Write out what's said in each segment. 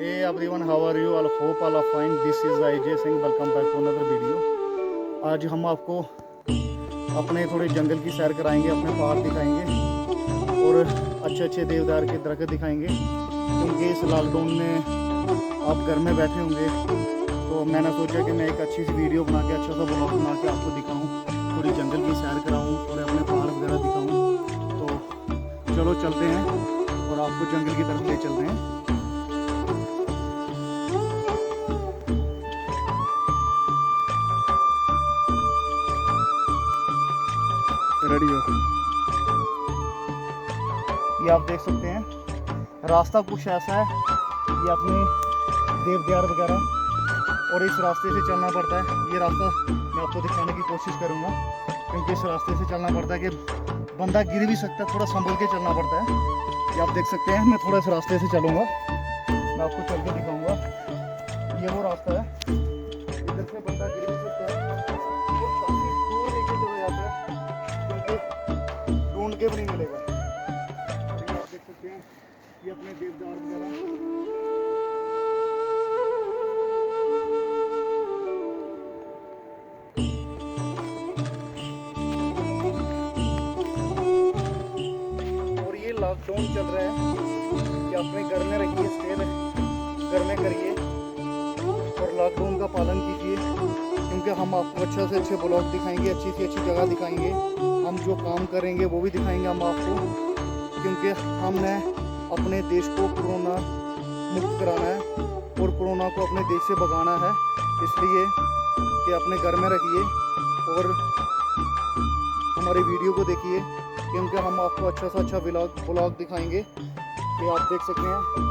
Hey everyone, how are you? I hope all are fine. This is AJ Singh. Welcome back to another video. आज हम आपको अपने थोड़े जंगल की सैर कराएंगे, अपने पहाड़ दिखाएंगे और अच्छे अच्छे देवदार के दरख्त दिखाएंगे, क्योंकि इस लॉकडाउन में आप घर में बैठे होंगे। तो मैंने सोचा कि मैं एक अच्छी सी वीडियो बना के, अच्छा सा ब्लॉग बना के आपको दिखाऊं, थोड़ी जंगल की सैर कराऊं, थोड़े अपने पहाड़ वगैरह दिखाऊं। तो चलो चलते हैं और आपको जंगल की तरफ ले चलते हैं। रेडी हो? ये आप देख सकते हैं, रास्ता कुछ ऐसा है, ये अपने देवदार वगैरह, और इस रास्ते से चलना पड़ता है। ये रास्ता मैं आपको दिखाने की कोशिश करूँगा, क्योंकि इस रास्ते से चलना पड़ता है कि बंदा गिर भी सकता है, थोड़ा संभल के चलना पड़ता है। ये आप देख सकते हैं, मैं थोड़ा इस रास्ते से चलूँगा, मैं आपको चल के दिखाऊँगा। ये वो रास्ता है, इधर से बंदा गिर भी सकता है और काफ़ी दूर लेके चला जाता है, क्योंकि ढूंढ के भी नहीं मिलेगा। और ये आप देख सकते हैं, ये अपने देवदार वगैरह। और ये लॉकडाउन चल रहा है कि अपने घर में रहिए, स्टे घर में करिए और लॉकडाउन का पालन कीजिए, क्योंकि हम आपको अच्छे से अच्छे ब्लॉग दिखाएंगे, अच्छी से अच्छी जगह दिखाएंगे, हम जो काम करेंगे वो भी दिखाएंगे हम आपको, क्योंकि हमने अपने देश को कोरोना मुक्त कराना है और कोरोना को अपने देश से भगाना है। इसलिए कि अपने घर में रहिए और हमारी वीडियो को देखिए, क्योंकि हम आपको अच्छा सा अच्छा ब्लॉग दिखाएंगे। ये आप देख सकते हैं।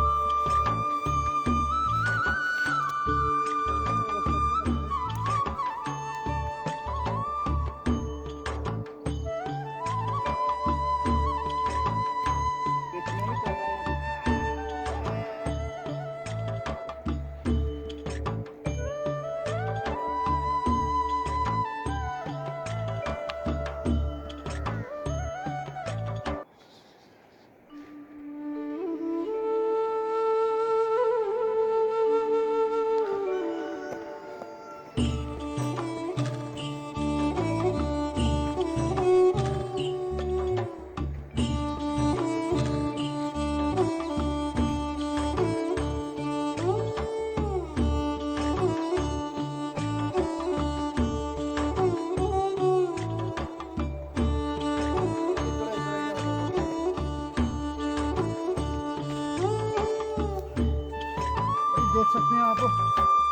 देख सकते हैं आप,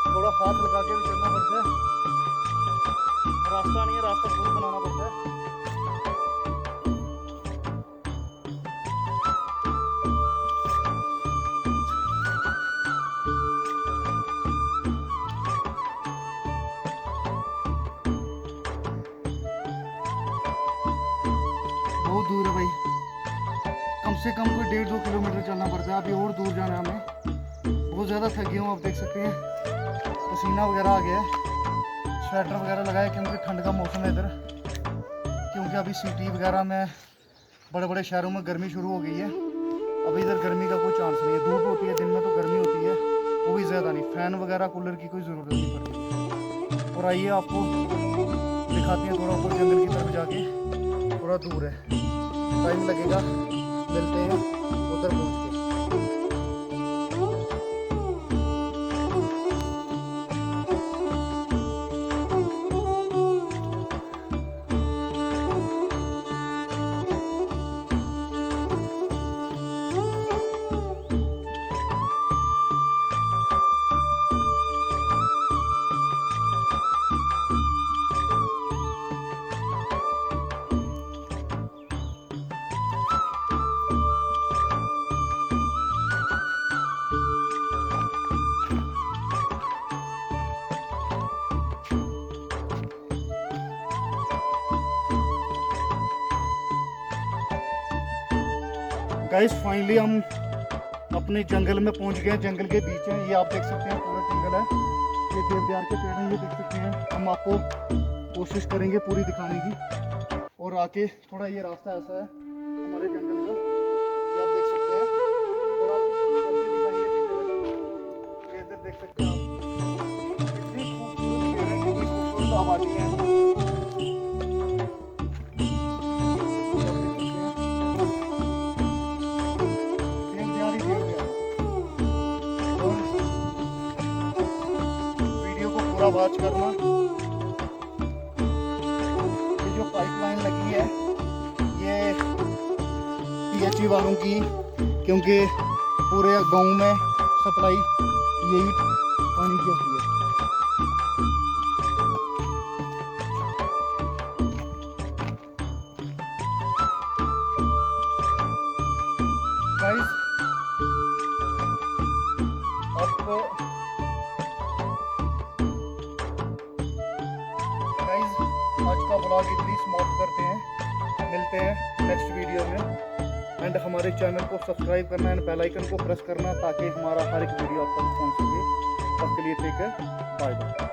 थोड़ा हाथ लगा के भी चलना पड़ता है, रास्ता नहीं है, रास्ता खुद बनाना पड़ता है। बहुत दूर है भाई, कम से कम कोई 1.5-2 किलोमीटर चलना पड़ता है। अभी और दूर जाना है हमें, बहुत ज़्यादा थक गया हूँ। आप देख सकते हैं, पसीना वगैरह आ गया है, स्वेटर वगैरह लगाया, क्योंकि ठंड का मौसम है इधर, क्योंकि अभी सिटी वगैरह में, बड़े बड़े शहरों में गर्मी शुरू हो गई है। अभी इधर गर्मी का कोई चांस नहीं है, धूप होती है दिन में तो गर्मी होती है, वो भी ज़्यादा नहीं, फ़ैन वगैरह कूलर की कोई ज़रूरत नहीं पड़ती है। और आइए आपको दिखाते हैं थोड़ा ऊपर जंगल की तरफ जाके, थोड़ा दूर है, टाइम लगेगा, मिलते हैं उधर पहुँच के। गाइस फाइनली हम अपने जंगल में पहुंच गए, जंगल के बीच है, ये आप देख सकते हैं, पूरा जंगल है, ये देवदार के पेड़ हैं, ये देख सकते हैं। हम आपको कोशिश करेंगे पूरी दिखाने की, और आके थोड़ा ये रास्ता ऐसा है हमारे जंगल का, ये आप देख सकते हैं, और आप चल के दिखाएंगे पीछे वाला। सकते हैं आप, इतनी खूबसूरत जगह, कितनी खूबसूरत आबादी है। वीडियो को पूरा वॉच करना। ये जो पाइपलाइन लगी है ये PHE वालों की, क्योंकि पूरे गांव में सप्लाई यही पानी की होती है। गाइस आज का ब्लॉग इतनी समाप्त करते हैं, मिलते हैं नेक्स्ट वीडियो में। एंड हमारे चैनल को सब्सक्राइब करना एंड बेल आइकन को प्रेस करना ताकि हमारा हर एक वीडियो आप तक पहुंच सके। तब के लिए टेक केयर, बाय बाय।